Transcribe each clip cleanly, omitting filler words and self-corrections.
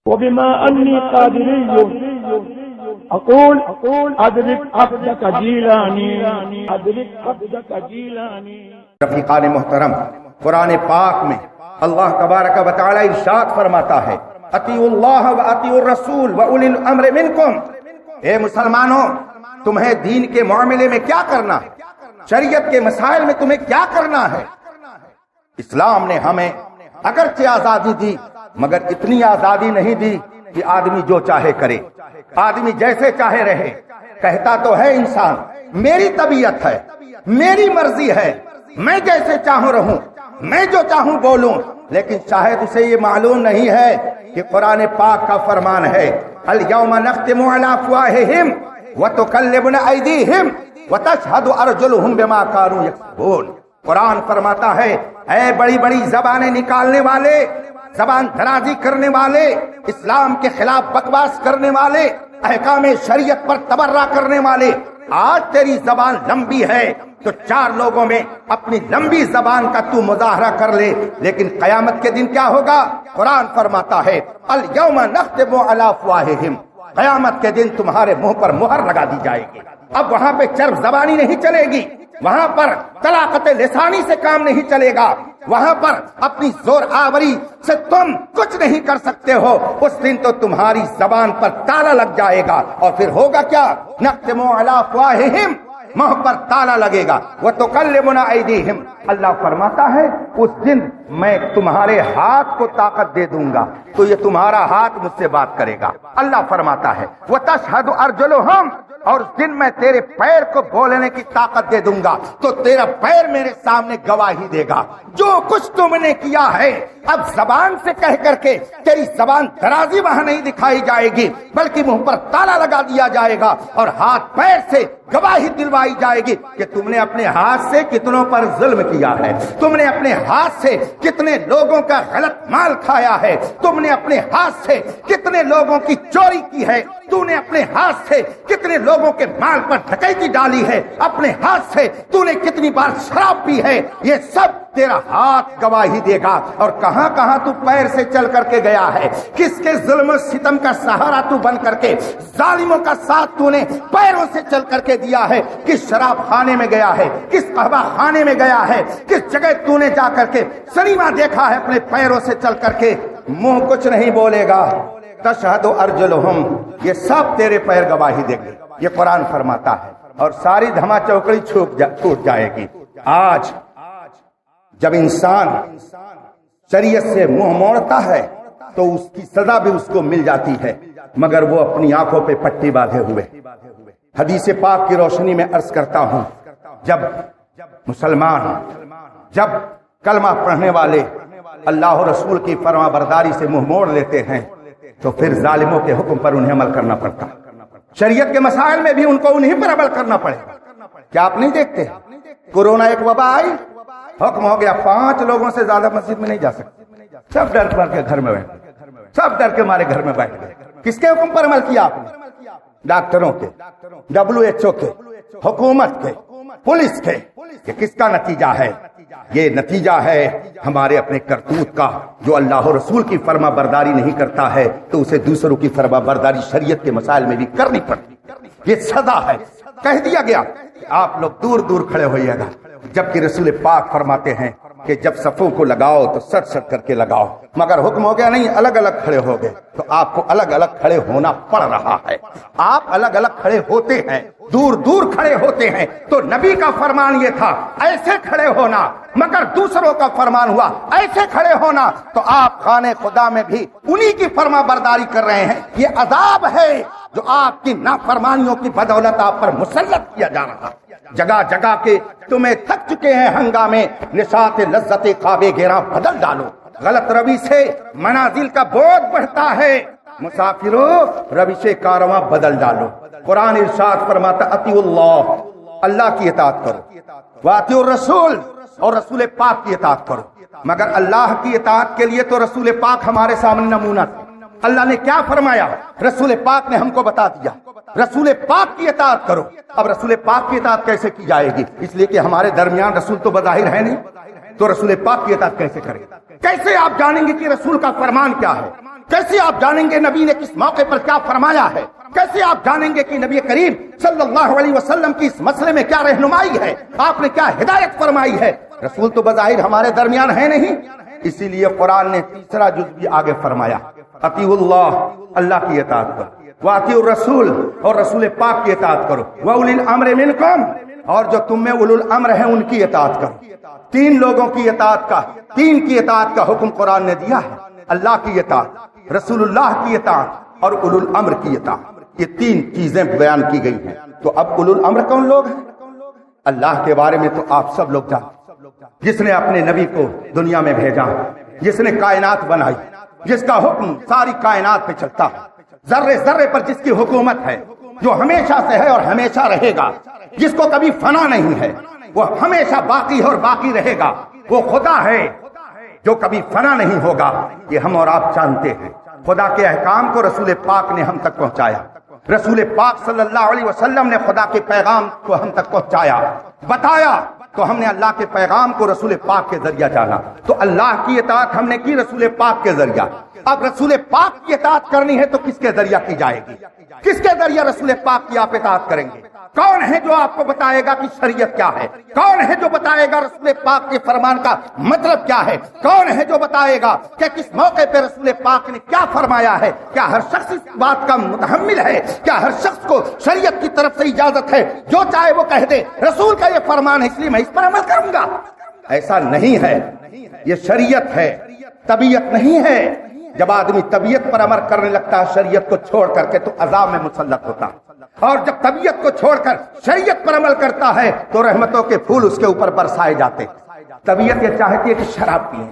وبما أني قادري أقول أدرك عبدك جيلاني أدرك عبدك جيلاني. رفیقان محترم، قرآن پاک میں اللہ تبارک و تعالی ارشاد فرماتا ہے اطیعوا اللہ و اطیعوا الرسول و اولی الامر منکم. اے مسلمانوں، تمہیں دین کے معاملے میں کیا کرنا ہے، شریعت کے مسائل میں تمہیں کیا کرنا ہے. اسلام نے ہمیں اگرچہ آزادی دی مگر اتنی آزادی نہیں دی کہ آدمی جو چاہے کرے، آدمی جیسے چاہے رہے. کہتا تو ہے انسان میری طبیعت ہے، میری مرضی ہے، میں جیسے چاہوں رہوں، میں جو چاہوں بولوں، لیکن شاید اسے یہ معلوم نہیں ہے کہ قرآن پاک کا فرمان ہے الیوم نختم علی افواہہم وتکلمنا ایدیہم وتشہد ارجلہم بما کانوا یکسبون. قرآن فرماتا ہے اے بڑی بڑی زبانیں نکالنے والے، زبان درازی کرنے والے، اسلام کے خلاف بکواس کرنے والے، احکام شریعت پر تبرہ کرنے والے، آج تیری زبان لمبی ہے تو چار لوگوں میں اپنی لمبی زبان کا تو مظاہرہ کر لے، لیکن قیامت کے دن کیا ہوگا؟ قرآن فرماتا ہے الیوم نختم علی افواہہم، قیامت کے دن تمہارے منہ پر مہر لگا دی جائے گی. اب وہاں پہ چرب زبانی نہیں چلے گی، وہاں پر طلاقت لسانی سے کام نہیں چلے گا، وہاں پر اپنی زور آوری سے تم کچھ نہیں کر سکتے ہو. اس دن تو تمہاری زبان پر تالا لگ جائے گا، اور پھر ہوگا کیا؟ نختم علی افواہہم، منہ پر تالا لگے گا. وتکلمنا ایدیہم، اللہ فرماتا ہے اس دن میں تمہارے ہاتھ کو طاقت دے دوں گا تو یہ تمہارا ہاتھ مجھ سے بات کرے گا. اللہ فرماتا ہے وتشہد ارجلہم، اور اس دن میں تیرے پیر کو بولنے کی طاقت دے دوں گا تو تیرا پیر میرے سامنے گواہی دے گا جو کچھ تم نے کیا ہے. اب زبان سے کہہ کر کے تیری زبان درازی وہاں نہیں دکھائی جائے گی، بلکہ منہ پر تالا لگا دیا جائے گا اور ہاتھ پیر سے گواہی دلوائی جائے گی کہ تم نے اپنے ہاتھ سے کتنوں پر ظلم کیا ہے، تم نے اپنے ہاتھ سے کتنے لوگوں کا غلط مال کھایا ہے، تم نے اپنے ہاتھ سے کتنے لوگوں کی چوری کی ہے، تو نے اپنے ہاتھ سے کتنے لوگوں کے مال پر ڈکیتی ڈالی ہے، اپنے ہاتھ سے تو نے کتنی بار شراب پی ہے. یہ سب تیرا ہاتھ گواہی دے گا. اور کہاں کہاں تو پیر سے چل کر کے گیا ہے، کس کے ظلم و ستم کا سہارا تو بن کر کے ظالموں کا ساتھ تو نے پیروں سے چل کر کے دیا ہے. کس شراب خانے میں گیا ہے، کس قہوہ خانے میں گیا ہے، کس جگہ تو نے جا کر کے سنیما دیکھا ہے اپنے پیروں سے چل کر کے. منہ کچھ نہیں بولے گا. تشہد ارجلہم، یہ سب تیرے پیر گواہی دیں گے. یہ قرآن فرماتا ہے اور ساری دھما چوکڑی ٹوٹ جائے گی. آج جب انسان شریعت سے منہ موڑتا ہے تو اس کی سزا بھی اس کو مل جاتی ہے، مگر وہ اپنی آنکھوں پہ پٹی باندھے ہوئے. حدیث پاک کی روشنی میں عرض کرتا ہوں، جب مسلمان، جب کلمہ پڑھنے والے اللہ و رسول کی فرما برداری سے منہ موڑ لیتے ہیں تو پھر ظالموں کے حکم پر انہیں عمل کرنا پڑتا. شریعت کے مسائل میں بھی ان کو انہیں پر عمل کرنا پڑے. کیا آپ نہیں دیکھتے کورونا ایک وبا آئی، حکم ہو گیا 5 لوگوں سے زیادہ مسجد میں نہیں جا سکتے، سب ڈر کر کے گھر میں بیٹھ، سب ڈر کے مارے گھر میں بیٹھ گئے. کس کے حکم پر عمل کیا آپ نے؟ ڈاکٹروں کے، WHO کے، حکومت کے، پولیس کے. یہ کس کا نتیجہ ہے؟ یہ نتیجہ ہے ہمارے اپنے کرتوت کا. جو اللہ و رسول کی فرما برداری نہیں کرتا ہے تو اسے دوسروں کی فرما برداری شریعت کے مسائل میں بھی کرنی پڑتی. یہ سزا ہے. کہہ دیا گیا کہ آپ لوگ دور دور کھڑے ہوئیے گا، جبکہ رسول پاک فرماتے ہیں کہ جب صفوں کو لگاؤ تو سٹ سٹ کر کے لگاؤ، مگر حکم ہو گیا نہیں الگ الگ کھڑے ہو گئے تو آپ کو الگ الگ کھڑے ہونا پڑ رہا ہے. آپ الگ الگ کھڑے ہوتے ہیں، دور دور کھڑے ہوتے ہیں تو نبی کا فرمان یہ تھا ایسے کھڑے ہونا، مگر دوسروں کا فرمان ہوا ایسے کھڑے ہونا، تو آپ خانے خدا میں بھی انہی کی فرما برداری کر رہے ہیں. یہ عذاب ہے جو آپ کی نافرمانیوں کی بدولت آپ پر مسلط کیا جا رہا. جگہ جگہ کے تمہیں تھک چکے ہیں ہنگامے، نشاط لذت خواب گراں بدل ڈالو. غلط روی سے منازل کا بوجھ بڑھتا ہے، مسافروں روش کارواں بدل ڈالو. قرآن ارشاد فرماتا اطیعوا اللہ، اللہ کی اطاعت کرو، واطیعوا الرسول، اور رسول پاک کی اطاعت کرو. مگر اللہ کی اطاعت کے لیے تو رسول پاک ہمارے سامنے نمونہ تھا. اللہ نے کیا فرمایا؟ رسول پاک نے ہم کو بتا دیا رسول پاک کی اطاعت کرو. اب رسول پاک کی اطاعت کیسے کی جائے گی؟ اس لیے کہ ہمارے درمیان رسول تو بظاہر ہے نہیں، تو رسول پاک کی اطاعت کیسے کریں؟ کیسے آپ جانیں گے کہ رسول کا فرمان کیا ہے؟ کیسے آپ جانیں گے نبی نے کس موقع پر کیا فرمایا ہے؟ کیسے آپ جانیں گے کہ نبی کریم صلی اللہ علیہ وسلم کی اس مسئلے میں کیا رہنمائی ہے، آپ نے کیا ہدایت فرمائی ہے؟ رسول تو بظاہر ہمارے درمیان ہے نہیں. اسی لیے قرآن نے تیسرا جز بھی آگے فرمایا، اطیعوا اللہ، اللہ کی اطاعت کرو، واطیعوا الرسول، اور رسول پاک کی اطاعت کرو، واولی الامر منکم، اور جو تم میں اولو الامر ہیں ان کی اطاعت کرو. تین لوگوں کی اطاعت کا، تین کی اطاعت کا حکم قرآن نے دیا ہے، اللہ کی اطاعت، رسول اللہ کی اطاعت اور اولو الامر کی اطاعت. یہ تین چیزیں بیان کی گئی ہیں. تو اب اولو الامر کون لوگ ہیں؟ اللہ کے بارے میں تو آپ سب لوگ جانتے، جس نے اپنے نبی کو دنیا میں بھیجا، جس نے کائنات بنائی، جس کا حکم ساری کائنات پہ چلتا ہے، ذرے ذرے پر جس کی حکومت ہے، جو ہمیشہ سے ہے اور ہمیشہ رہے گا، جس کو کبھی فنا نہیں ہے، وہ ہمیشہ باقی اور باقی رہے گا. وہ خدا ہے جو کبھی فنا نہیں ہوگا. یہ ہم اور آپ جانتے ہیں. خدا کے احکام کو رسول پاک نے ہم تک پہنچایا، رسول پاک صلی اللہ علیہ وسلم نے خدا کے پیغام کو ہم تک پہنچایا، بتایا، تو ہم نے اللہ کے پیغام کو رسول پاک کے ذریعہ جانا. تو اللہ کی اطاعت ہم نے کی رسول پاک کے ذریعہ. اب رسول پاک کی اطاعت کرنی ہے تو کس کے ذریعہ کی جائے گی؟ کس کے ذریعہ رسول پاک کی آپ اطاعت کریں گے؟ کون ہے جو آپ کو بتائے گا کہ شریعت کیا ہے؟ کون ہے جو بتائے گا رسول پاک کے فرمان کا مطلب کیا ہے؟ کون ہے جو بتائے گا کہ کس موقع پہ رسول پاک نے کیا فرمایا ہے؟ کیا ہر شخص اس بات کا متحمل ہے؟ کیا ہر شخص کو شریعت کی طرف سے اجازت ہے جو چاہے وہ کہہ دے رسول کا یہ فرمان ہے اس لیے میں اس پر عمل کروں گا؟ ایسا نہیں ہے. یہ شریعت ہے، طبیعت نہیں ہے. جب آدمی طبیعت پر عمل کرنے لگتا ہے شریعت کو چھوڑ کر کے تو عذاب میں مسلط ہوتا ہے، اور جب طبیعت کو چھوڑ کر شریعت پر عمل کرتا ہے تو رحمتوں کے پھول اس کے اوپر برسائے جاتے. طبیعت یہ چاہتی ہے کہ شراب پیئے،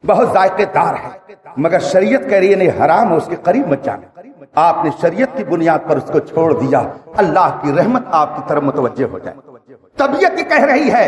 بہت ذائقے دار ہے، مگر شریعت کہہ رہی ہے نہیں، حرام ہے، اس کے قریب مت جانا. آپ نے شریعت کی بنیاد پر اس کو چھوڑ دیا، اللہ کی رحمت آپ کی طرف متوجہ ہو جائے. طبیعت یہ کہہ رہی ہے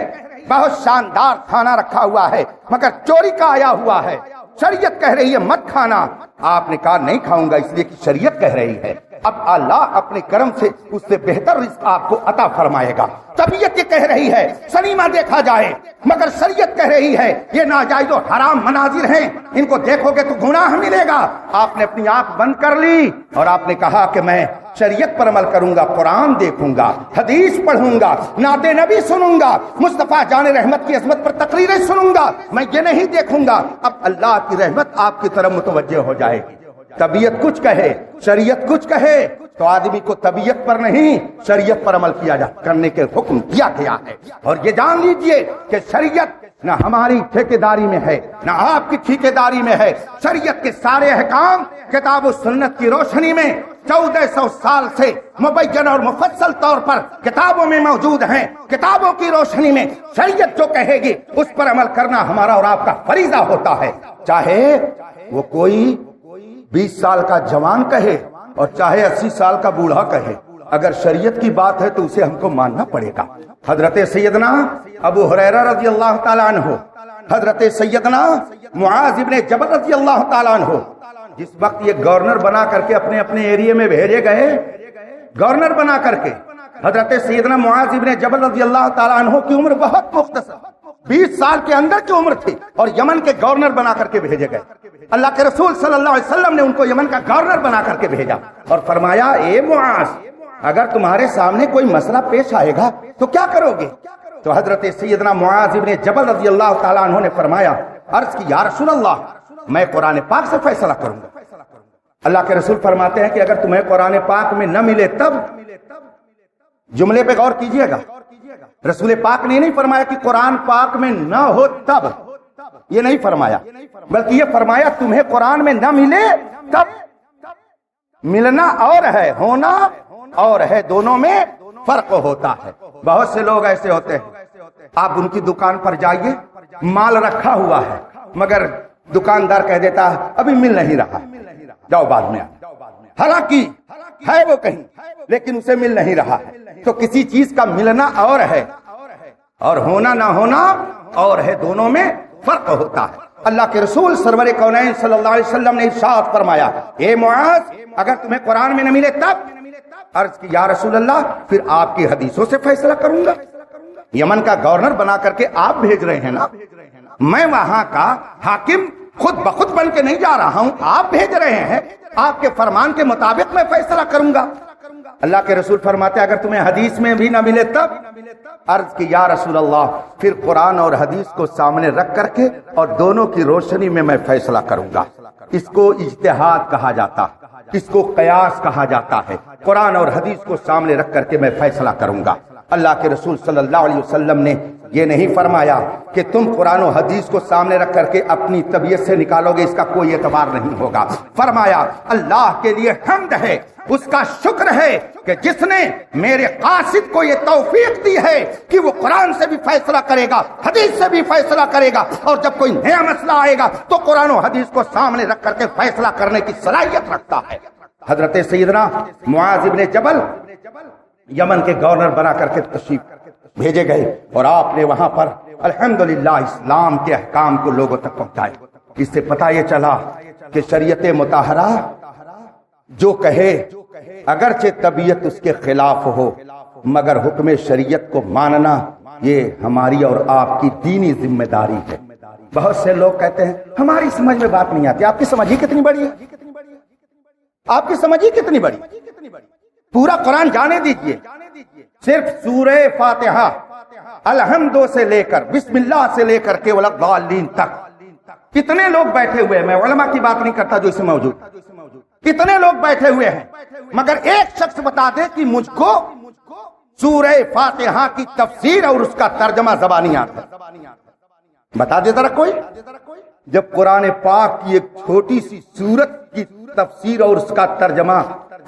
بہت شاندار کھانا رکھا ہوا ہے مگر چوری کا آیا ہوا ہے، شریعت کہہ رہی ہے مت کھانا. آپ نے کہا نہیں کھاؤں گا اس لیے کہ شریعت کہہ رہی ہے. اب اللہ اپنے کرم سے اس سے بہتر رزق آپ کو عطا فرمائے گا. طبیعت یہ کہہ رہی ہے سنیما دیکھا جائے، مگر شریعت کہہ رہی ہے یہ ناجائز و حرام مناظر ہیں، ان کو دیکھو گے تو گناہ ملے گا. آپ نے اپنی آنکھ بند کر لی اور آپ نے کہا کہ میں شریعت پر عمل کروں گا، قرآن دیکھوں گا، حدیث پڑھوں گا، نعت نبی سنوں گا، مصطفیٰ جان رحمت کی عظمت پر تقریریں سنوں گا، میں یہ نہیں دیکھوں گا. اب اللہ کی رحمت آپ کی طرف متوجہ ہو جائے گی. طبیعت کچھ کہے، شریعت کچھ کہے، تو آدمی کو طبیعت پر نہیں شریعت پر عمل کیا کرنے کے حکم دیا گیا ہے. اور یہ جان لیجئے کہ شریعت نہ ہماری ٹھیکیداری میں ہے نہ آپ کی ٹھیکیداری میں ہے. شریعت کے سارے احکام کتاب و سنت کی روشنی میں 1400 سال سے مبین اور مفصل طور پر کتابوں میں موجود ہیں. کتابوں کی روشنی میں شریعت جو کہے گی اس پر عمل کرنا ہمارا اور آپ کا فریضہ ہوتا ہے، چاہے وہ کوئی 20 سال کا جوان کہے اور چاہے 80 سال کا بوڑھا کہے. اگر شریعت کی بات ہے تو اسے ہم کو ماننا پڑے گا. حضرت سیدنا ابو ہریرہ رضی اللہ تعالیٰ عنہ، حضرت سیدنا معاذ ابن جبل رضی اللہ تعالیٰ عنہ، جس وقت یہ گورنر بنا کر کے اپنے اپنے ایریے میں بھیجے گئے، گورنر بنا کر کے، حضرت سیدنا معاذ ابن جبل رضی اللہ تعالیٰ عنہ کی عمر بہت مختصر، 20 سال کے اندر کی عمر تھی، اور یمن کے گورنر بنا کر کے بھیجے گئے. اللہ کے رسول صلی اللہ علیہ وسلم نے ان کو یمن کا گورنر بنا کر کے بھیجا اور فرمایا اے معاذ، اگر تمہارے سامنے کوئی مسئلہ پیش آئے گا تو کیا کرو گے؟ تو حضرت سیدنا معاذ ابن جبل رضی اللہ تعالیٰ عنہ نے فرمایا، عرض کی یا رسول اللہ، میں قرآن پاک سے فیصلہ کروں گا. اللہ کے رسول فرماتے ہیں کہ اگر تمہیں قرآن پاک میں نہ ملے تب. جملے پہ غور کیجئے گا، رسول پاک نے نہیں فرمایا کہ قرآن پاک میں نہ ہو تب، یہ نہیں فرمایا، بلکہ یہ فرمایا تمہیں قرآن میں نہ ملے تب. ملنا اور ہے، ہونا اور ہے، دونوں میں فرق ہوتا ہے. بہت سے لوگ ایسے ہوتے ہیں، آپ ان کی دکان پر جائیے، مال رکھا ہوا ہے مگر دکاندار کہہ دیتا ہے ابھی مل نہیں رہا، جاؤ بعد میں. حالانکہ ہے وہ کہیں لیکن اسے مل نہیں رہا ہے. تو کسی چیز کا ملنا اور ہے اور ہونا نہ ہونا اور ہے، دونوں میں فرق ہوتا ہے. اللہ کے رسول سرور کونین صلی اللہ علیہ وسلم نے ارشاد فرمایا، اے معاذ اگر تمہیں قرآن میں نہ ملے تب؟ عرض کی یا رسول اللہ پھر آپ کی حدیثوں سے فیصلہ کروں گا۔ یمن کا گورنر بنا کر کے آپ بھیج رہے ہیں نا، میں وہاں کا حاکم خود بخود بن کے نہیں جا رہا ہوں، آپ بھیج رہے ہیں، آپ کے فرمان کے مطابق میں فیصلہ کروں گا۔ اللہ کے رسول فرماتے اگر تمہیں حدیث میں بھی نہ ملے تب؟ عرض کی یا رسول اللہ پھر قرآن اور حدیث کو سامنے رکھ کر کے اور دونوں کی روشنی میں فیصلہ کروں گا۔ اس کو اجتہاد کہا جاتا، اس کو قیاس کہا جاتا ہے۔ قرآن اور حدیث کو سامنے رکھ کر کے میں فیصلہ کروں گا۔ اللہ کے رسول صلی اللہ علیہ وسلم نے یہ نہیں فرمایا کہ تم قرآن و حدیث کو سامنے رکھ کر کے اپنی طبیعت سے نکالو گے، اس کا کوئی اعتبار نہیں ہوگا۔ فرمایا اللہ کے لیے حمد ہے، اس کا شکر ہے کہ جس نے میرے قاصد کو یہ توفیق دی ہے کہ وہ قرآن سے بھی فیصلہ کرے گا، حدیث سے بھی فیصلہ کرے گا، اور جب کوئی نیا مسئلہ آئے گا تو قرآن و حدیث کو سامنے رکھ کر کے فیصلہ کرنے کی صلاحیت رکھتا ہے۔ حضرت سیدنا معاذ ابن جبل یمن کے گورنر بنا کر کے تشریف بھیجے گئے اور آپ نے وہاں پر الحمدللہ اسلام کے احکام کو لوگوں تک پہنچائے۔ اس سے پتہ یہ چلا کہ شریعت مطہرہ جو کہے اگرچہ طبیعت اس کے خلاف ہو مگر حکم شریعت کو ماننا یہ ہماری اور آپ کی دینی ذمہ داری ہے۔ بہت سے لوگ کہتے ہیں ہماری سمجھ میں بات نہیں آتی۔ آپ کی سمجھ ہی کتنی بڑی ہے، آپ کی سمجھ ہی کتنی بڑی۔ پورا قرآن جانے دیجئے، صرف سورہ فاتحہ الحمد سے لے کر بسم اللہ سے لے کر کے والضالین تک کتنے لوگ بیٹھے ہوئے ہیں، میں علماء کی بات نہیں کرتا جو اسے موجود، کتنے لوگ بیٹھے ہوئے ہیں، مگر ایک شخص بتا دے کہ مجھ کو سورہ فاتحہ کی تفسیر اور اس کا ترجمہ زبانی آتا ہے، بتا دے ذرا کوئی۔ جب قرآن پاک کی ایک چھوٹی سی سورت کی تفسیر اور اس کا ترجمہ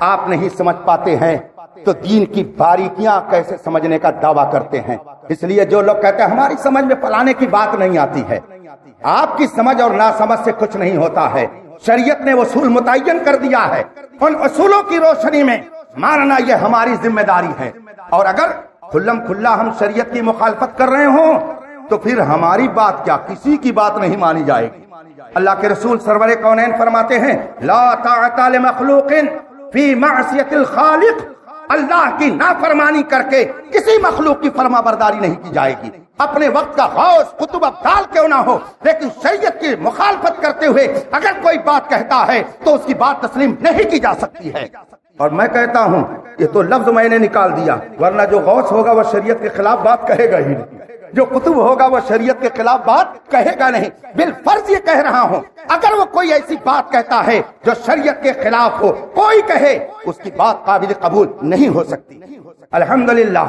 آپ نہیں سمجھ پاتے ہیں تو دین کی باریکیاں کیسے سمجھنے کا دعویٰ کرتے ہیں۔ اس لیے جو لوگ کہتے ہیں ہماری سمجھ میں فلانے کی بات نہیں آتی ہے، آپ کی سمجھ اور ناسمجھ سے کچھ نہیں ہوتا ہے۔ شریعت نے اصول متعین کر دیا ہے، ان اصولوں کی روشنی میں ماننا یہ ہماری ذمہ داری ہے، اور اگر کھلم کھلا ہم شریعت کی مخالفت کر رہے ہوں تو پھر ہماری بات کیا کسی کی بات نہیں مانی جائے گی۔ اللہ کے رسول سرور کونین فرماتے ہیں لا طاعت لمخلوق فی معصیت الخالق، اللہ کی نافرمانی کر کے کسی مخلوق کی فرما برداری نہیں کی جائے گی، اپنے وقت کا غوث قطب ابدال کیوں نہ ہو، لیکن شریعت کی مخالفت کرتے ہوئے اگر کوئی بات کہتا ہے تو اس کی بات تسلیم نہیں کی جا سکتی ہے۔ اور میں کہتا ہوں یہ تو لفظ میں نے نکال دیا، ورنہ جو غوث ہوگا وہ شریعت کے خلاف بات کہے گا ہی نہیں، جو قطب ہوگا وہ شریعت کے خلاف بات کہے گا نہیں۔ بالفرض یہ کہہ رہا ہوں اگر وہ کوئی ایسی بات کہتا ہے جو شریعت کے خلاف ہو، کوئی کہے اس کی بات قابل قبول نہیں ہو سکتی۔ الحمدللہ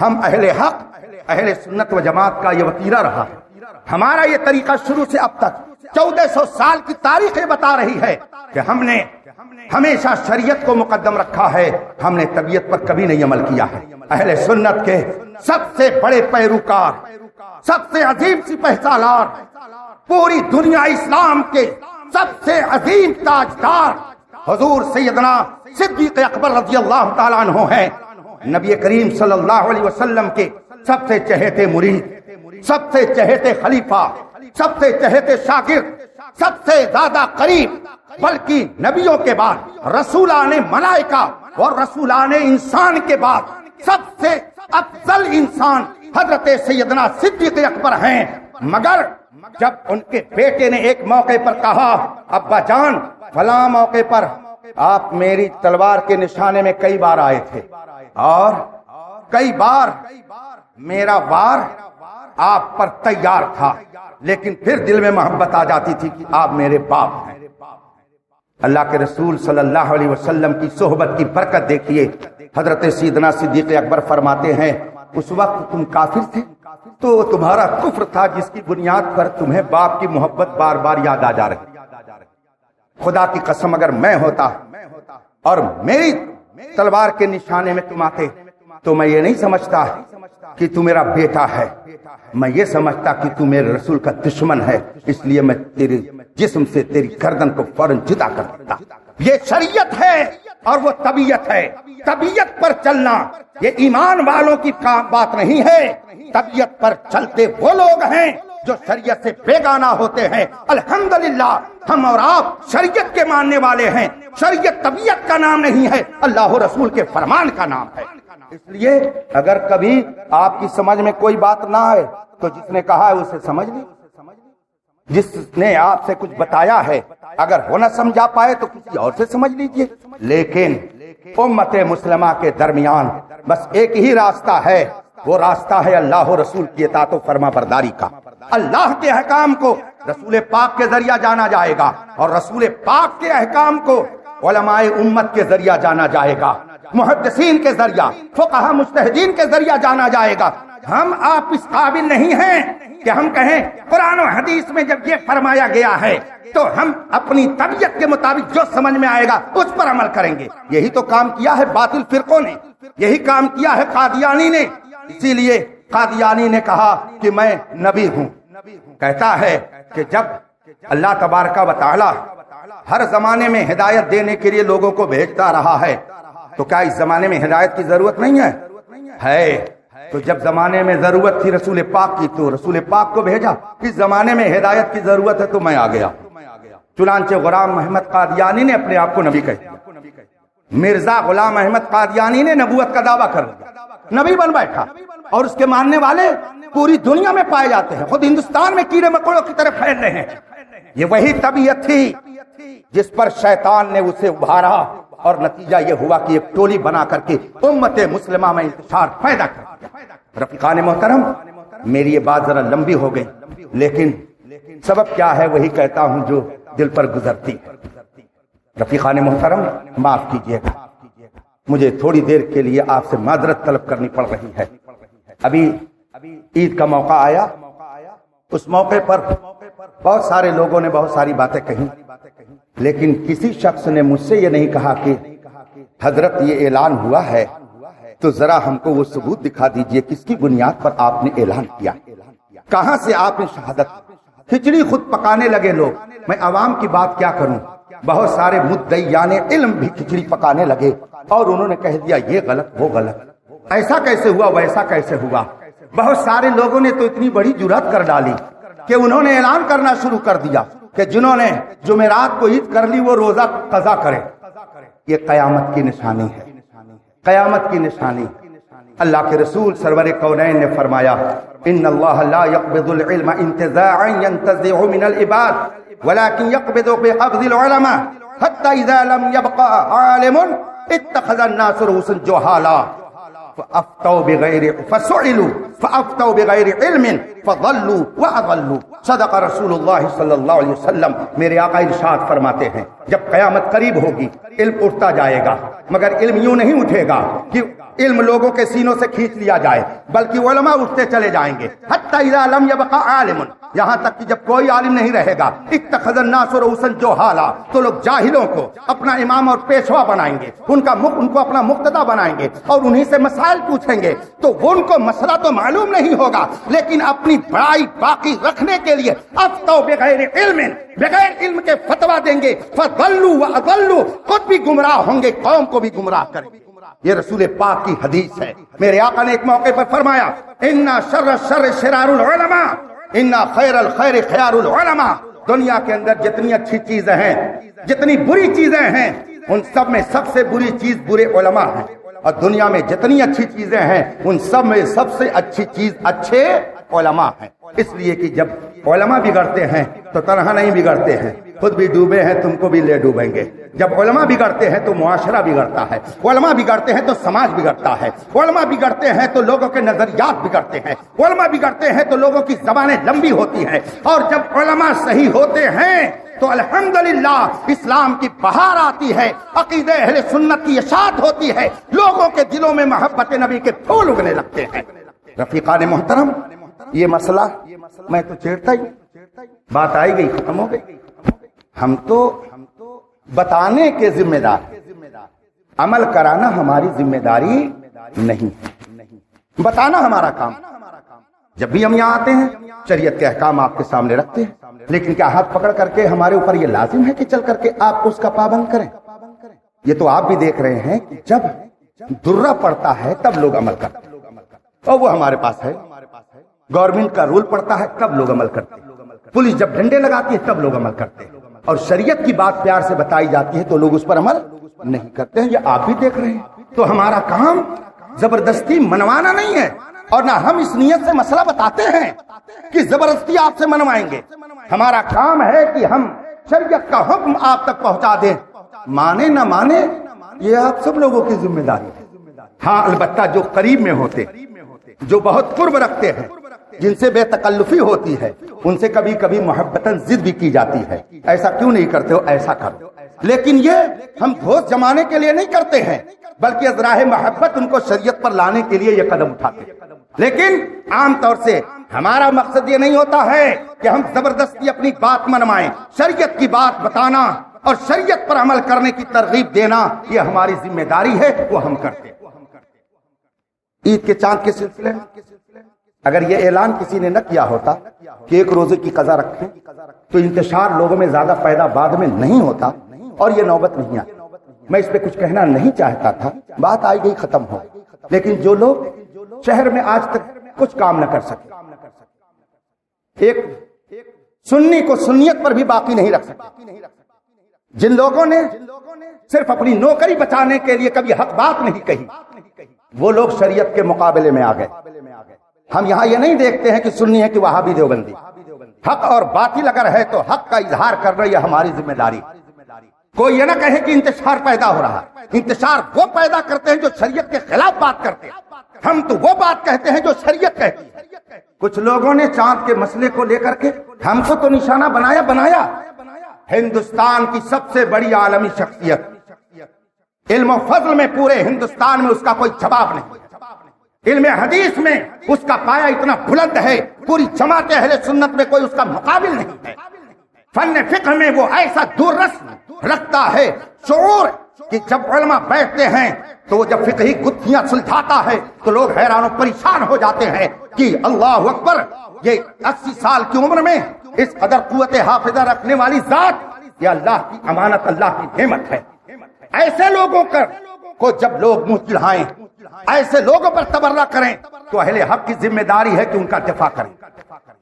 ہم اہل حق اہل سنت و جماعت کا یہ وتیرہ رہا ہے، ہمارا یہ طریقہ شروع سے اب تک 1400 سال کی تاریخ بتا رہی ہے کہ ہم نے ہمیشہ شریعت کو مقدم رکھا ہے، ہم نے طبیعت پر کبھی نہیں عمل کیا ہے۔ اہل سنت کے سب سے بڑے پیروکار، سب سے عظیم سپہ سالار، پوری دنیا اسلام کے سب سے عظیم تاجدار حضور سیدنا صدیق اکبر رضی اللہ تعالیٰ عنہ ہیں، نبی کریم صلی اللہ علیہ وسلم کے سب سے چہیتے مرید، سب سے چہیتے خلیفہ، سب سے چہیتے شاگرد، سب سے زیادہ قریب، بلکہ نبیوں کے بعد رسولان ملائکہ اور رسولان انسان کے بعد سب سے افضل انسان حضرت سیدنا صدیق اکبر ہیں۔ مگر جب ان کے بیٹے نے ایک موقع پر کہا ابا جان فلاں موقع پر آپ میری تلوار کے نشانے میں کئی بار آئے تھے اور کئی بار میرا وار آپ پر تیار تھا، لیکن پھر دل میں محبت آ جاتی تھی کہ آپ میرے باپ ہیں۔ اللہ کے رسول صلی اللہ علیہ وسلم کی صحبت کی برکت دیکھیے، حضرت سیدنا صدیق اکبر فرماتے ہیں اس وقت تم کافر تھے تو تمہارا کفر تھا جس کی بنیاد پر تمہیں باپ کی محبت بار بار یاد آ جا رہی۔ خدا کی قسم اگر میں ہوتا اور میری تلوار کے نشانے میں تم آتے تو میں یہ نہیں سمجھتا کہ تو میرا بیٹا ہے، میں یہ سمجھتا کہ تو میرے رسول کا دشمن ہے، اس لیے میں تیرے جسم سے تیری گردن کو فوراً جدا کر دیتا۔ یہ شریعت ہے اور وہ طبیعت ہے، طبیعت پر چلنا یہ ایمان والوں کی بات نہیں ہے، طبیعت پر چلتے وہ لوگ ہیں جو شریعت سے بیگانہ ہوتے ہیں. الحمدللہ ہم اور آپ شریعت کے ماننے والے ہیں. شریعت طبیعت کا نام نہیں ہے، اللہ رسول کے فرمان کا نام ہے. اس لیے اگر کبھی آپ کی سمجھ میں کوئی بات نہ آئے تو جس نے کہا ہے اسے سمجھ لی، جس نے آپ سے کچھ بتایا ہے اگر وہ نہ سمجھا پائے تو کسی اور سے سمجھ لیجئے. لیکن امت مسلمہ کے درمیان بس ایک ہی راستہ ہے، وہ راستہ ہے اللہ و رسول کی اطاعت و فرما برداری کا. اللہ کے احکام کو رسول پاک کے ذریعہ جانا جائے گا اور رسول پاک کے احکام کو علماء امت کے ذریعہ جانا جائے گا، محدثین کے ذریعہ، فقہا مجتہدین کے ذریعہ جانا جائے گا. ہم آپ اس قابل نہیں ہیں کہ ہم کہیں قرآن و حدیث میں جب یہ فرمایا گیا ہے تو ہم اپنی طبیعت کے مطابق جو سمجھ میں آئے گا اس پر عمل کریں گے. یہی تو کام کیا ہے باطل فرقوں نے، یہی کام کیا ہے قادیانی نے. اسی لیے قادیانی نے کہا کہ میں نبی ہوں. کہتا ہے کہ جب اللہ تبارک و تعالی ہر زمانے میں ہدایت دینے کے لیے لوگوں کو بھیجتا رہا ہے تو کیا اس زمانے میں ہدایت کی ضرورت نہیں ہے؟ تو جب زمانے میں ضرورت تھی رسول پاک کی تو رسول پاک کو بھیجا. اس زمانے میں ہدایت کی ضرورت ہے تو میں آ گیا. چنانچہ غلام محمد قادیانی نے اپنے آپ کو نبی کہہ دیا. مرزا غلام احمد قادیانی نے نبوت کا دعویٰ کر دیا، نبی بن بیٹھا، اور اس کے ماننے والے پوری دنیا میں پائے جاتے ہیں. خود ہندوستان میں کیڑے مکوڑوں کی طرح پھیل رہے ہیں. یہ وہی طبیعت تھی جس پر شیطان نے اسے ابھارا اور نتیجہ یہ ہوا کہ ایک ٹولی بنا کر کے امت مسلمہ میں انتشار پیدا کر دیا. رفیقان محترم، میری یہ بات ذرا لمبی ہو گئی لیکن سبب کیا ہے وہی کہتا ہوں جو دل پر گزرتی ہے. رفیقان محترم معاف کیجیے گا، مجھے تھوڑی دیر کے لیے آپ سے معذرت طلب کرنی پڑ رہی ہے. ابھی عید کا موقع آیا، اس موقع پر بہت سارے لوگوں نے بہت ساری باتیں کہیں، لیکن کسی شخص نے مجھ سے یہ نہیں کہا کہ حضرت یہ اعلان ہوا ہے تو ذرا ہم کو وہ ثبوت دکھا دیجئے کس کی بنیاد پر آپ نے اعلان کیا، کہاں سے آپ نے شہادت. کھچڑی خود پکانے لگے لوگ. میں عوام کی بات کیا کروں، بہت سارے مدعیان علم بھی کھچڑی پکانے لگے اور انہوں نے کہہ دیا یہ غلط وہ غلط، ایسا کیسے ہوا ویسا کیسے ہوا. بہت سارے لوگوں نے تو اتنی بڑی جرات کر ڈالی کہ انہوں نے اعلان کرنا شروع کر دیا کہ جنہوں نے جمعرات کو عید کر لی وہ روزہ قضا کرے. یہ قیامت کی نشانی ہے، قیامت کی نشانی. اللہ کے رسول سرور کونین نے فرمایا ان اللہ لا يقبض العلم انتزاعا ينتزعه من العباد ولكن يقبض بقبض العلماء حتى اذا لم يبقى عالم اتخذ الناس رؤوسا جهالا فافتوا بغیر علم فضلوا واضلوا. صدق رسول اللہ صلی اللہ علیہ وسلم. میرے آقا ارشاد فرماتے ہیں جب قیامت قریب ہوگی علم اٹھتا جائے گا، مگر علم یوں نہیں اٹھے گا کہ علم لوگوں کے سینوں سے کھینچ لیا جائے، بلکہ علماء اٹھتے چلے جائیں گے. حتی اذا لم یبقى عالم، یہاں تک کہ جب کوئی عالم نہیں رہے گا. اتخذ الناس رؤوسا جہالا، تو لوگ جاہلوں کو اپنا امام اور پیشوا بنائیں گے، ان کو اپنا مقتدی بنائیں گے اور انہی سے مسائل پوچھیں گے. تو ان کو مسئلہ تو معلوم نہیں ہوگا لیکن اپنی بڑائی باقی رکھنے کے لیے افتوا بغیر علم، بغیر علم کے فتوا دیں گے. فضلوا واضلوا، خود بھی گمراہ ہوں گے، قوم کو بھی گمراہ کریں گے. یہ رسول پاک کی حدیث ہے. میرے آقا نے ایک موقع پر فرمایا ان شر الشر شرار العلماء ان خیر الخیر خیار العلماء. دنیا کے اندر جتنی اچھی چیزیں ہیں، جتنی بری چیزیں ہیں، ان سب میں سب سے بری چیز برے علماء ہیں، اور دنیا میں جتنی اچھی چیزیں ہیں ان سب میں سب سے اچھی چیز اچھے علماء ہیں. اس لیے کہ جب علماء بگڑتے ہیں تو تنہا نہیں بگڑتے ہیں، خود بھی ڈوبے ہیں تم کو بھی لے ڈوبیں گے. جب علماء بگڑتے ہیں تو معاشرہ بگڑتا ہے، علماء بگڑتے ہیں تو سماج بگڑتا ہے، علماء بگڑتے ہیں تو لوگوں کے نظریات بگڑتے ہیں، علماء بگڑتے ہیں تو لوگوں کی زبانیں لمبی ہوتی ہیں. اور جب علماء صحیح ہوتے ہیں تو الحمدللہ اسلام کی بہار آتی ہے، عقیدہ اہل سنت کی اشاعت ہوتی ہے، لوگوں کے دلوں میں محبت نبی کے پھول اگنے لگتے ہیں. رفیقان محترم، یہ مسئلہ میں تو چھیڑتا ہی، بات آئی گئی ختم ہو گئی. ہم تو بتانے کے ذمہ دار، عمل کرانا ہماری ذمہ داری نہیں، بتانا ہمارا کام. جب بھی ہم یہاں آتے ہیں شریعت کے احکام آپ کے سامنے رکھتے ہیں، لیکن کیا ہاتھ پکڑ کر کے ہمارے اوپر یہ لازم ہے کہ چل کر کے آپ اس کا پابند کریں؟ یہ تو آپ بھی دیکھ رہے ہیں کہ جب درہ پڑتا ہے تب لوگ عمل کرتے ہیں، اور وہ ہمارے پاس ہے. گورنمنٹ کا رول پڑتا ہے تب لوگ عمل کرتے ہیں، پولیس جب ڈنڈے لگاتی ہے تب لوگ عمل کرتے ہیں، اور شریعت کی بات پیار سے بتائی جاتی ہے تو لوگ اس پر عمل نہیں کرتے ہیں۔ یہ آپ بھی دیکھ رہے ہیں۔ تو ہمارا کام زبردستی منوانا نہیں ہے، اور نہ ہم اس نیت سے مسئلہ بتاتے ہیں کہ زبردستی آپ سے منوائیں گے۔ ہمارا کام ہے کہ ہم شریعت کا حکم آپ تک پہنچا دیں، مانے نہ مانے یہ آپ سب لوگوں کی ذمہ داری ہے۔ ہاں البتہ جو قریب میں ہوتے، جو بہت قرب رکھتے ہیں، جن سے بے تکلفی ہوتی ہے، ان سے کبھی کبھی محبتاً ضد بھی کی جاتی ہے، ایسا کیوں نہیں کرتے ہو، ایسا کرو۔ لیکن یہ ہم گھوس جمانے کے لیے نہیں کرتے ہیں، بلکہ از راہ محبت ان کو شریعت پر لانے کے لیے یہ قدم اٹھاتے ہیں۔ لیکن عام طور سے ہمارا مقصد یہ نہیں ہوتا ہے کہ ہم زبردستی اپنی بات منوائیں، شریعت کی بات بتانا اور شریعت پر عمل کرنے کی ترغیب دینا یہ ہماری ذمہ داری ہے، وہ ہم کرتے ہیں۔ عید کے چاند کے سلسلے میں اگر یہ اعلان کسی نے نہ کیا ہوتا کہ ایک روزے کی قضا رکھیں تو انتشار لوگوں میں زیادہ پیدا بعد میں نہیں ہوتا اور یہ نوبت نہیں آتی۔ میں اس پہ کچھ کہنا نہیں چاہتا تھا، بات آئی گئی ختم ہو، لیکن جو لوگ شہر میں آج تک کچھ کام نہ کر سکے، ایک سنی کو سنیت پر بھی باقی نہیں رکھ سکے، جن لوگوں نے صرف اپنی نوکری بچانے کے لیے کبھی حق بات نہیں کہی، وہ لوگ شریعت کے مقابلے میں آ گئے۔ ہم یہاں یہ نہیں دیکھتے ہیں کہ سنی ہے کہ وہابی دیوبندی، حق اور باطل اگر ہے تو حق کا اظہار کرنا یہ ہماری ذمہ داری۔ کوئی یہ نہ کہے کہ انتشار پیدا ہو رہا ہے، انتشار وہ پیدا کرتے ہیں جو شریعت کے خلاف بات کرتے ہیں، ہم تو وہ بات کہتے ہیں جو شریعت کہتی ہے۔ کچھ لوگوں نے چاند کے مسئلے کو لے کر کے ہم کو تو نشانہ بنایا۔ ہندوستان کی سب سے بڑی عالمی شخصیت، علم و فضل میں پورے ہندوستان میں اس کا کوئی جواب نہیں، علم حدیث میں اس کا پایہ اتنا بلند ہے، پوری جماعت اہل سنت میں کوئی اس کا مقابل نہیں ہے، فن فقہ میں وہ ایسا دور رس رکھتا ہے شعور کہ جب علماء بیٹھتے ہیں تو وہ جب فقہی گتھیاں سلجھاتا ہے تو لوگ حیران و پریشان ہو جاتے ہیں کہ اللہ اکبر، یہ 80 سال کی عمر میں اس قدر قوت حافظہ رکھنے والی ذات، یہ اللہ کی امانت، اللہ کی نعمت ہے۔ ایسے لوگوں کو جب لوگ منہ چڑھائیں، ایسے لوگوں پر تبرہ کریں تو اہل حق کی ذمہ داری ہے کہ ان کا دفاع کریں۔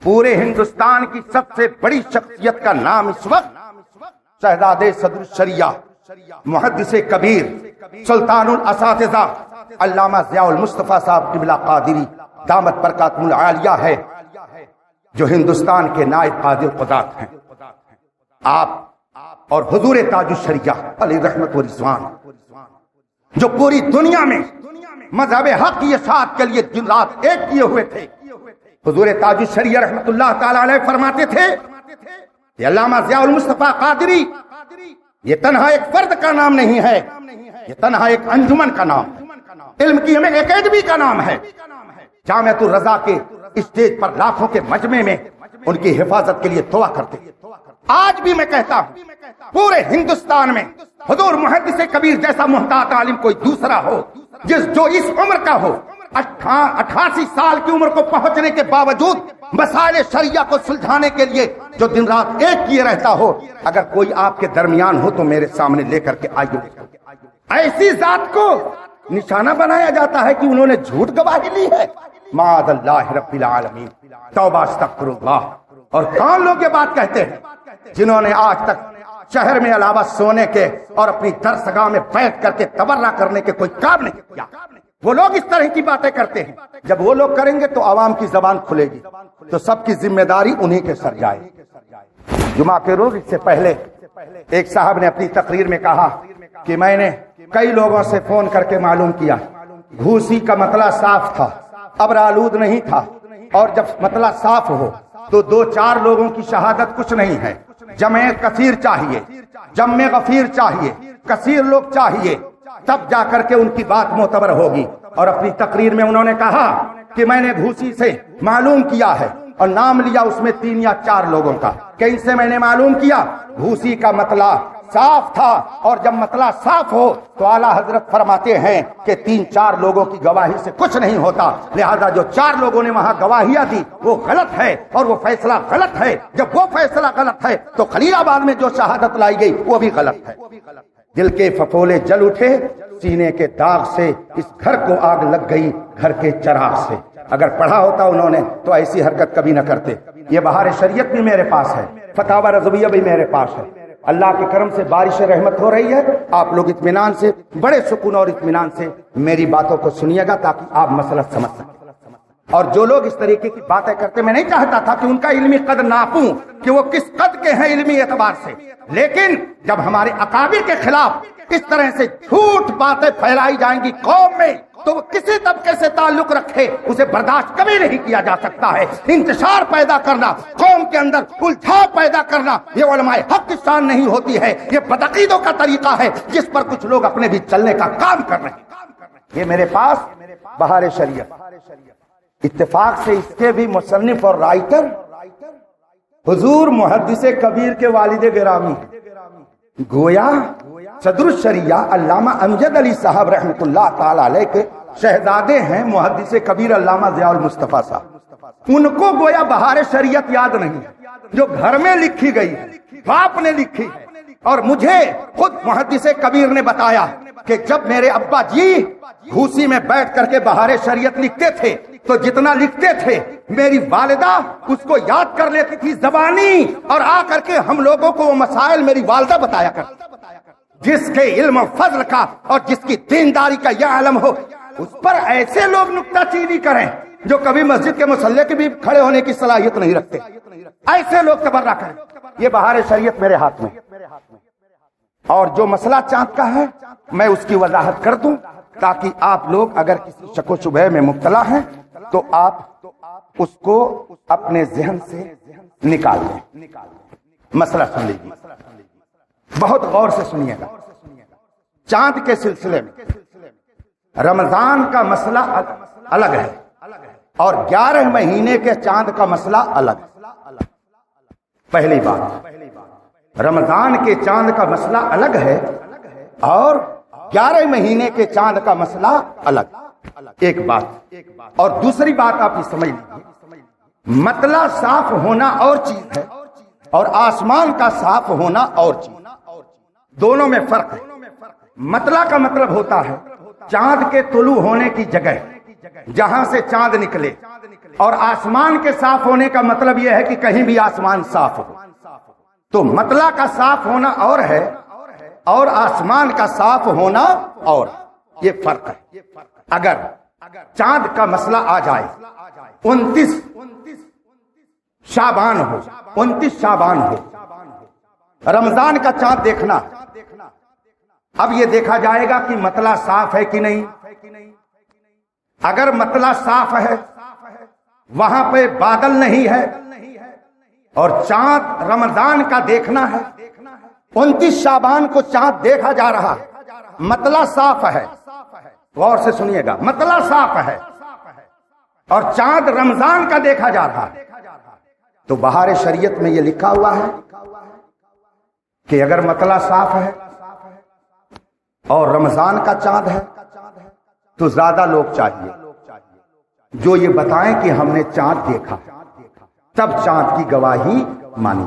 پورے ہندوستان کی سب سے بڑی شخصیت کا نام اس وقت شہزادے صدر الشریعہ، محدث کبیر، سلطان الاساتذہ علامہ ضیاء المصطفیٰ صاحب قبلہ قادری دامت برکاتہ العالیہ ہے، جو ہندوستان کے نائب قاضی القضات ہیں۔ آپ اور حضور تاج الشریعہ علیہ رحمت و رضوان، جو پوری دنیا میں مذہب حق کی اشاعت کے لیے دن رات ایک کیے ہوئے تھے، حضور تاج الشریعہ رحمت اللہ تعالی علیہ فرماتے تھے کہ علامہ ضیاء المصطفیٰ قادری یہ تنہا ایک فرد کا نام نہیں ہے، یہ تنہا ایک انجمن کا نام ہے، علم کی ہمیں اکیڈمی کا نام ہے۔ جامعۃ الرضا کے اسٹیج پر لاکھوں کے مجمع میں ان کی حفاظت کے لیے دعا کرتے ہیں۔ آج بھی میں کہتا ہوں پورے ہندوستان میں حضور محدث کبیر جیسا محتاط عالم کوئی دوسرا ہو جو اس عمر کا ہو، 88 سال کی عمر کو پہنچنے کے باوجود مسائل شریعہ کو سلجھانے کے لیے جو دن رات ایک کیے رہتا ہو، اگر کوئی آپ کے درمیان ہو تو میرے سامنے لے کر کے آئیے۔ ایسی ذات کو نشانہ بنایا جاتا ہے کہ انہوں نے جھوٹ گواہی لی ہے، معاذ اللہ رب العالمین، توبہ استغفر اللہ۔ اور کون لوگ یہ بات کہتے ہیں جنہوں نے آج تک شہر میں علاوہ سونے کے اور اپنی درسگاہ میں بیٹھ کر کے تبرہ کرنے کے کوئی کام نہیں کیا؟ وہ لوگ اس طرح کی باتیں کرتے ہیں۔ جب وہ لوگ کریں گے تو عوام کی زبان کھلے گی، تو سب کی ذمہ داری انہی کے سر جائے۔ جمعہ کے روز اس سے پہلے ایک صاحب نے اپنی تقریر میں کہا کہ میں نے کئی لوگوں سے فون کر کے معلوم کیا، گھوسی کا مطلع صاف تھا، ابر آلود نہیں تھا، اور جب مطلع صاف ہو تو 2-4 لوگوں کی شہادت کچھ نہیں ہے، جمع کثیر چاہیے، جمع غفیر چاہیے، کثیر لوگ چاہیے، تب جا کر کے ان کی بات معتبر ہوگی۔ اور اپنی تقریر میں انہوں نے کہا کہ میں نے گھوسی سے معلوم کیا ہے اور نام لیا اس میں 3 یا 4 لوگوں کا، کہ ان سے میں نے معلوم کیا گھوسی کا مطلع صاف تھا، اور جب مطلع صاف ہو تو اعلیٰ حضرت فرماتے ہیں کہ 3-4 لوگوں کی گواہی سے کچھ نہیں ہوتا، لہذا جو 4 لوگوں نے وہاں گواہیاں دی وہ غلط ہے اور وہ فیصلہ غلط ہے۔ جب وہ فیصلہ غلط ہے تو خلیل آباد میں جو شہادت لائی گئی وہ بھی غلط ہے۔ دل کے ففولے جل اٹھے، سینے کے داغ سے اس گھر کو آگ لگ گئی، گھر کے چراغ سے۔ اگر پڑھا ہوتا انہوں نے تو ایسی حرکت کبھی نہ کرتے. یہ بہار شریعت بھی میرے پاس ہے, فتاوی رضویہ بھی میرے پاس ہے. اللہ کے کرم سے بارش رحمت ہو رہی ہے. آپ لوگ اطمینان سے, بڑے سکون اور اطمینان سے میری باتوں کو سنیے گا تاکہ آپ مسئلہ سمجھ سکیں. اور جو لوگ اس طریقے کی باتیں کرتے, میں نہیں چاہتا تھا کہ ان کا علمی قدر ناپوں کہ وہ کس قد کے ہیں علمی اعتبار سے, لیکن جب ہمارے اکابر کے خلاف اس طرح سے جھوٹ باتیں پھیلائی جائیں گی قوم میں, تو وہ کسی طبقے سے تعلق رکھے اسے برداشت کبھی نہیں کیا جا سکتا ہے. انتشار پیدا کرنا, قوم کے اندر الجھاؤ پیدا کرنا, یہ علماء حق کی شان نہیں ہوتی ہے. یہ بدعقیدوں کا طریقہ ہے جس پر کچھ لوگ اپنے بھی چلنے کا کام کر رہے ہیں. یہ میرے پاس بہار شریعت, اتفاق سے اس کے بھی مصنف اور رائٹر حضور محدث کبیر کے والد گرامی گویا صدر الشریعہ علامہ امجد علی صاحب رحمۃ اللہ تعالی علیہ کے شہزادے ہیں محدث کبیر علامہ ضیاء المصطفیٰ صاحب. ان کو گویا بہار شریعت یاد نہیں جو گھر میں لکھی گئی ہے, باپ نے لکھی ہے. اور مجھے خود محدث کبیر نے بتایا کہ جب میرے ابا جی گھوسی میں بیٹھ کر کے بہار شریعت لکھتے تھے تو جتنا لکھتے تھے میری والدہ اس کو یاد کر لیتی تھی زبانی, اور آ کر کے ہم لوگوں کو وہ مسائل میری والدہ بتایا کرتی. جس کے علم و فضل کا اور جس کی دینداری کا یہ علم ہو, اس پر ایسے لوگ نکتہ چینی کریں جو کبھی مسجد کے مصلی کے بھی کھڑے ہونے کی صلاحیت نہیں رکھتے, ایسے لوگ تبرہ کریں. یہ بہار شریعت میرے ہاتھ میں, اور جو مسئلہ چاند کا ہے میں اس کی وضاحت کر دوں تاکہ آپ لوگ اگر کسی شک و شبہ میں مبتلا ہیں تو آپ اس کو اپنے ذہن سے نکال دیں. مسئلہ سن لیجیے, بہت غور سے سنیے گا. چاند کے سلسلے میں رمضان کا مسئلہ الگ ہے اور 11 مہینے کے چاند کا مسئلہ الگ ہے. پہلی بات, رمضان کے چاند کا مسئلہ الگ ہے اور 11 مہینے کے چاند کا مسئلہ الگ. ایک بات. اور دوسری بات آپ یہ سمجھ لیجیے, مطلع صاف ہونا اور چیز ہے اور آسمان کا صاف ہونا اور چیز, دونوں میں فرق ہے. مطلع کا مطلب ہوتا ہے چاند کے طلوع ہونے کی جگہ جہاں سے چاند نکلے, اور آسمان کے صاف ہونے کا مطلب یہ ہے کہ کہیں بھی آسمان صاف ہو. تو مطلع کا صاف ہونا اور ہے اور آسمان کا صاف ہونا اور, یہ فرق ہے. اگر چاند کا مسئلہ آ جائے 29 شعبان ہو, 29 شعبان ہو, رمضان کا چاند دیکھنا, اب یہ دیکھا جائے گا کہ مطلع صاف ہے کہ نہیں. اگر مطلع صاف ہے, وہاں پہ بادل نہیں ہے اور چاند رمضان کا دیکھنا ہے, 29 شعبان کو چاند دیکھا جا رہا ہے, مطلع صاف ہے. غور سے سنیے گا, مطلع صاف ہے اور چاند رمضان کا دیکھا جا رہا ہے, تو بہار شریعت میں یہ لکھا ہوا ہے کہ اگر مطلع صاف ہے اور رمضان کا چاند ہے تو زیادہ لوگ چاہیے جو یہ بتائیں کہ ہم نے چاند دیکھا, تب چاند کی گواہی مانی.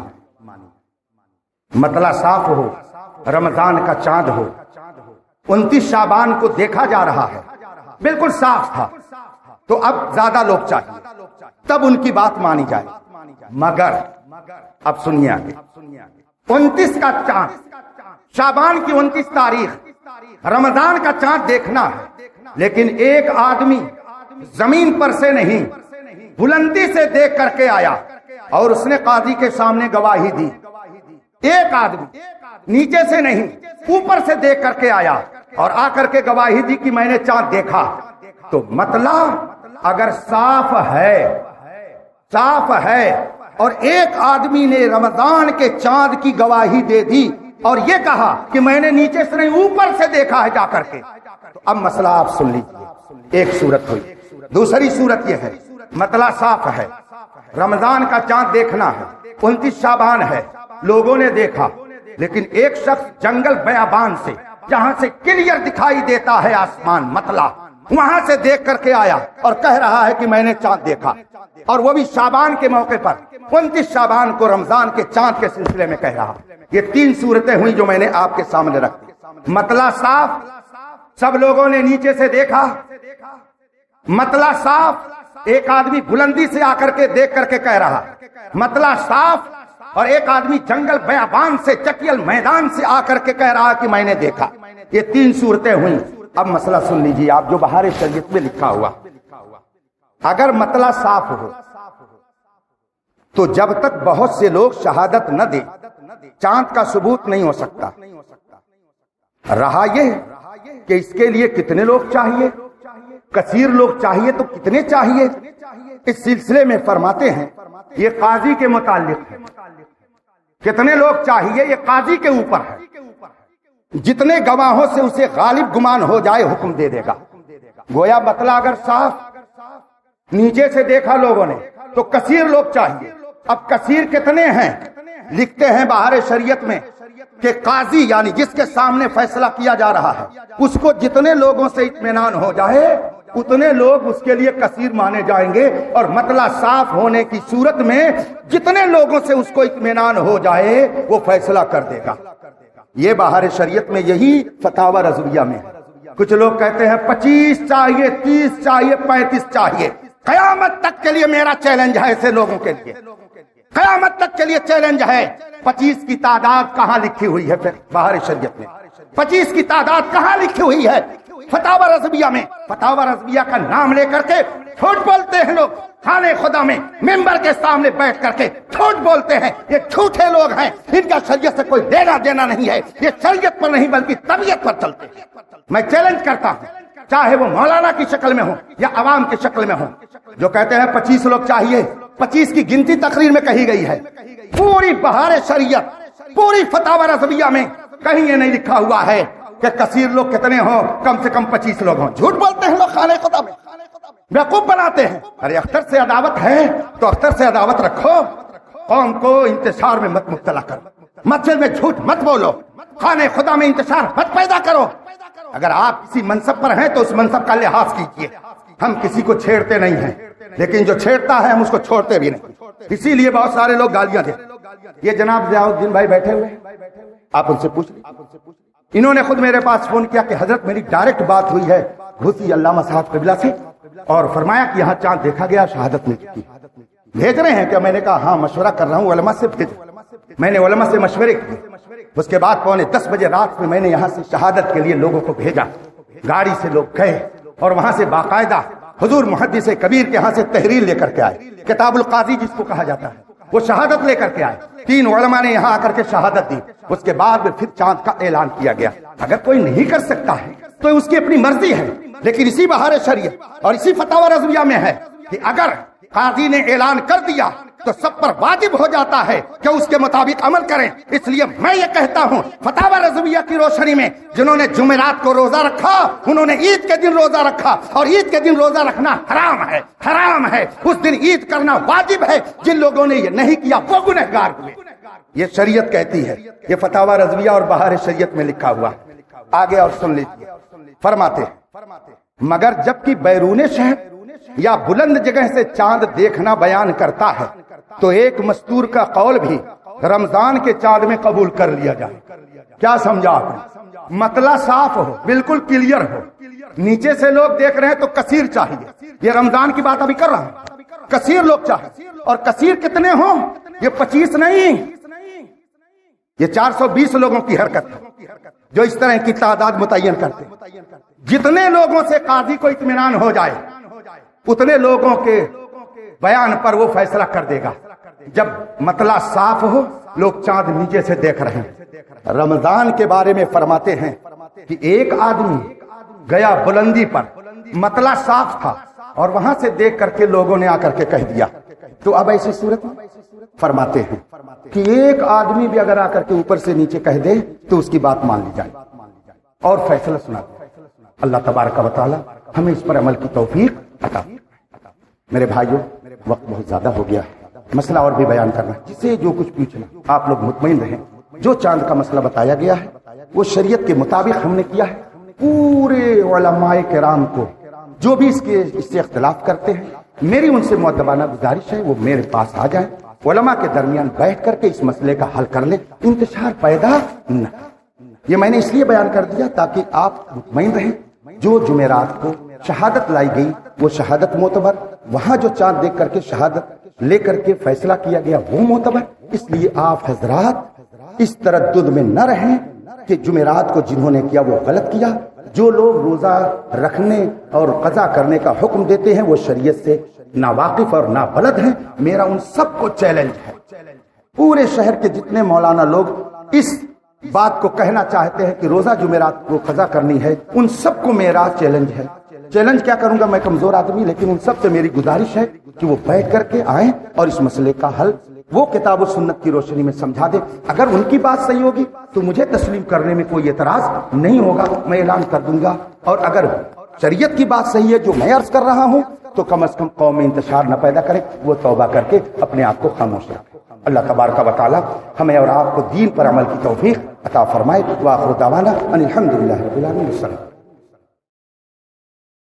مطلع صاف ہو, رمضان کا چاند ہو, 29 شعبان کو دیکھا جا رہا ہے, بالکل صاف تھا, تو اب زیادہ لوگ چاہیے, تب ان کی بات مانی جائے. مگر اب سنیے آگے, 29 کا چاند, شعبان کی 29 تاریخ رمضان کا چاند دیکھنا ہے, لیکن ایک آدمی زمین پر سے نہیں بلندی سے دیکھ کر کے آیا اور اس نے قاضی کے سامنے گواہی دی. ایک آدمی نیچے سے نہیں اوپر سے دیکھ کر کے آیا اور آ کر کے گواہی دی کہ میں نے چاند دیکھا, تو مطلع اگر صاف ہے اور ایک آدمی نے رمضان کے چاند کی گواہی دے دی اور یہ کہا کہ میں نے نیچے سے نہیں اوپر سے دیکھا ہے جا کر کے, تو اب مسئلہ آپ سن لیجیے. ایک صورت ہوئی. دوسری صورت یہ ہے, مطلع صاف ہے, رمضان کا چاند دیکھنا ہے, 29 شعبان ہے, لوگوں نے دیکھا, لیکن ایک شخص جنگل بیابان سے جہاں سے کلیئر دکھائی دیتا ہے آسمان مطلع, وہاں سے دیکھ کر کے آیا اور کہہ رہا ہے کہ میں نے چاند دیکھا, اور وہ بھی شعبان کے موقع پر, 29 شعبان کو رمضان کے چاند کے سلسلے میں کہہ رہا. یہ 3 صورتیں ہوئی جو میں نے آپ کے سامنے رکھ دی. مطلع صاف, سب لوگوں نے نیچے سے دیکھا, مطلع صاف ایک آدمی بلندی سے آ کر کے دیکھ کر کے کہہ رہا مطلع صاف، اور ایک آدمی جنگل بیابان سے چکیل میدان سے آ کر کے کہہ رہا کہ میں نے دیکھا. یہ تین صورتیں ہوئیں. اب مسئلہ سن لیجیے آپ جو بہار شریعت میں لکھا ہوا. اگر مطلع صاف ہو تو جب تک بہت سے لوگ شہادت نہ دیں چاند کا ثبوت نہیں ہو سکتا. رہا یہ کہ اس کے لیے کتنے لوگ چاہیے، کثیر لوگ چاہیے تو کتنے چاہیے، اس سلسلے میں فرماتے ہیں یہ قاضی کے متعلق ہے. کتنے لوگ چاہیے یہ قاضی کے اوپر ہے. جتنے گواہوں سے اسے غالب گمان ہو جائے حکم دے دے گا. گویا مطلع اگر صاف نیچے سے دیکھا لوگوں نے تو کثیر لوگ چاہیے. اب کثیر کتنے ہیں؟ لکھتے ہیں بہار شریعت میں کہ قاضی یعنی جس کے سامنے فیصلہ کیا جا رہا ہے اس کو جتنے لوگوں سے اطمینان ہو جائے اتنے لوگ اس کے لیے کثیر مانے جائیں گے، اور مطلع صاف ہونے کی صورت میں جتنے لوگوں سے اس کو اطمینان ہو جائے وہ فیصلہ کر دے گا. یہ بہار شریعت میں یہی فتاوی رضویہ میں ہے. کچھ لوگ کہتے ہیں 25 چاہیے، 30 چاہیے، 35 چاہیے. قیامت تک کے لیے میرا چیلنج ہے ایسے لوگوں کے لیے، قیامت تک کے لیے چیلنج ہے. 25 کی تعداد کہاں لکھی ہوئی ہے؟ پھر بہار شریعت میں 25 کی تعداد کہاں لکھی ہوئی ہے؟ فتاوی رضویہ میں. فتاوی رضویہ کا نام لے کر کے جھوٹ بولتے ہیں لوگ. خانے خدا میں ممبر کے سامنے بیٹھ کر کے جھوٹ بولتے ہیں. یہ جھوٹے لوگ ہیں، ان کا شریعت سے کوئی لینا دینا نہیں ہے. یہ شریعت پر نہیں بلکہ طبیعت پر چلتے ہیں. میں چیلنج کرتا ہوں، چاہے وہ مولانا کی شکل میں ہو یا عوام کی شکل میں ہو، جو کہتے ہیں 25 لوگ چاہیے. 25 کی گنتی تقریر میں کہی گئی ہے. پوری بہار شریعت، پوری فتاوی رضویہ میں کہیں یہ نہیں لکھا ہوا ہے کہ کثیر لوگ کتنے ہوں، کم سے کم 25 لوگ ہوں. جھوٹ بولتے ہیں لوگ، خانے خدا میں بیوقوف بناتے ہیں. ارے اختر سے عداوت ہے تو اختر سے عداوت رکھو. قوم کو انتشار میں مت مبتلا کرو، مسجد میں جھوٹ مت بولو، خانے خدا میں انتشار مت پیدا کرو. اگر آپ کسی منصب پر ہیں تو اس منصب کا لحاظ کیجیے. ہم کسی کو چھیڑتے نہیں ہیں، لیکن جو چھیڑتا ہے ہم اس کو چھوڑتے بھی نہیں. اسی لیے بہت سارے لوگ گالیاں دے. یہ جناب ضیاء الدین بھائی بیٹھے ہوئے، آپ ان سے پوچھ لیں. انہوں نے خود میرے پاس فون کیا کہ حضرت میری ڈائریکٹ بات ہوئی ہے گھوسی علامہ صاحب قبلہ سے، اور فرمایا کہ یہاں چاند دیکھا گیا، شہادت مل چکی. بھیج رہے ہیں کیا؟ میں نے کہا ہاں مشورہ کر رہا ہوں، علماء سے بھیجو. میں نے علماء سے مشورے کیے. اس کے بعد 9:45 بجے رات میں نے یہاں سے شہادت کے لیے لوگوں کو بھیجا. گاڑی سے لوگ گئے اور وہاں سے باقاعدہ حضور محدث کبیر کے ہاں سے تحریر لے کر کے آئے. کتاب القاضی جس کو کہا جاتا ہے، وہ شہادت لے کر کے آئے. 3 علماء نے یہاں آ کر کے شہادت دی. اس کے بعد پھر چاند کا اعلان کیا گیا. اگر کوئی نہیں کر سکتا ہے تو اس کی اپنی مرضی ہے، لیکن اسی بہار شریعت اور اسی فتاوی رضویہ میں ہے کہ اگر قاضی نے اعلان کر دیا تو سب پر واجب ہو جاتا ہے کہ اس کے مطابق عمل کریں. اس لیے میں یہ کہتا ہوں فتاوی رضویہ کی روشنی میں جنہوں نے جمعرات کو روزہ رکھا انہوں نے عید کے دن روزہ رکھا، اور عید کے دن روزہ رکھنا حرام ہے، حرام ہے. اس دن عید کرنا واجب ہے. جن لوگوں نے یہ نہیں کیا وہ گنہگار ہوئے. یہ شریعت کہتی ہے. یہ فتاوی رضویہ اور بہار شریعت میں لکھا ہوا. آگے اور سن لیجیے. فرماتے ہیں مگر جبکہ بیرون شہر یا بلند جگہ سے چاند دیکھنا بیان کرتا ہے تو ایک مستور کا قول بھی رمضان کے چاند میں قبول کر لیا جائے. کیا سمجھا آپ نے؟ مطلع صاف ہو، بالکل کلیئر ہو. نیچے سے لوگ دیکھ رہے ہیں تو کثیر چاہیے. یہ رمضان کی بات ابھی کر رہا ہوں. کثیر لوگ چاہیے. اور کثیر کتنے ہوں؟ یہ 25 نہیں، یہ 420 لوگوں کی حرکت ہے جو اس طرح کی تعداد متعین کرتے. جتنے لوگوں سے قاضی کو اطمینان ہو جائے اتنے لوگوں کے بیان پر وہ فیصلہ کر دے گا. جب مطلع صاف ہو، لوگ چاند نیچے سے دیکھ رہے ہیں. رمضان کے بارے میں فرماتے ہیں کہ ایک آدمی گیا بلندی پر، مطلع صاف تھا، اور وہاں سے دیکھ کر کے لوگوں نے آ کر کے کہہ دیا. تو اب ایسی صورت میں فرماتے ہیں کہ ایک آدمی بھی اگر آ کر کے اوپر سے نیچے کہہ دے تو اس کی بات مان لی جائے اور فیصلہ سنا دے. اللہ تبارک و تعالی ہمیں اس پر عمل کی توفیق عطا. میرے بھائیوں، وقت بہت زیادہ ہو گیا، مسئلہ اور بھی بیان کرنا، جسے جو کچھ پوچھنا آپ لوگ مطمئن رہیں. جو چاند کا مسئلہ بتایا گیا ہے وہ شریعت کے مطابق ہم نے کیا ہے. پورے علماء کرام کو جو بھی اس سے اختلاف کرتے ہیں، میری ان سے مؤدبانہ گزارش ہے وہ میرے پاس آ جائیں، علماء کے درمیان بیٹھ کر کے اس مسئلے کا حل کر لیں. انتشار پیدا نہ. یہ میں نے اس لیے بیان کر دیا تاکہ آپ مطمئن رہیں. جو جمعرات کو شہادت لائی گئی وہ شہادت معتبر، وہاں جو چاند دیکھ کر کے شہادت لے کر کے فیصلہ کیا گیا وہ معتبر۔ اس لیے آپ حضرات اس تردد میں نہ رہیں کہ جمعرات کو جنہوں نے کیا وہ غلط کیا۔ جو لوگ روزہ رکھنے اور قضا کرنے کا حکم دیتے ہیں وہ شریعت سے ناواقف اور نابلد ہیں۔ میرا ان سب کو چیلنج ہے، پورے شہر کے جتنے مولانا لوگ اس بات کو کہنا چاہتے ہیں کہ روزہ جمعرات کو قضا کرنی ہے، ان سب کو میرا چیلنج ہے۔ چیلنج کیا کروں گا، میں کمزور آدمی، لیکن ان سب سے میری گزارش ہے کہ وہ بیٹھ کر کے آئیں اور اس مسئلے کا حل وہ کتاب و سنت کی روشنی میں سمجھا دے۔ اگر ان کی بات صحیح ہوگی تو مجھے تسلیم کرنے میں کوئی اعتراض نہیں ہوگا، میں اعلان کر دوں گا، اور اگر شریعت کی بات صحیح ہے جو میں عرض کر رہا ہوں تو کم از کم قوم میں انتشار نہ پیدا کرے، وہ توبہ کر کے اپنے آپ کو خاموش رکھے۔ اللہ تبارک و تعالی ہمیں اور آپ کو دین پر عمل کی توفیق عطا فرمائے۔ وآخر دعوانا ان الحمد للہ رب العالمین۔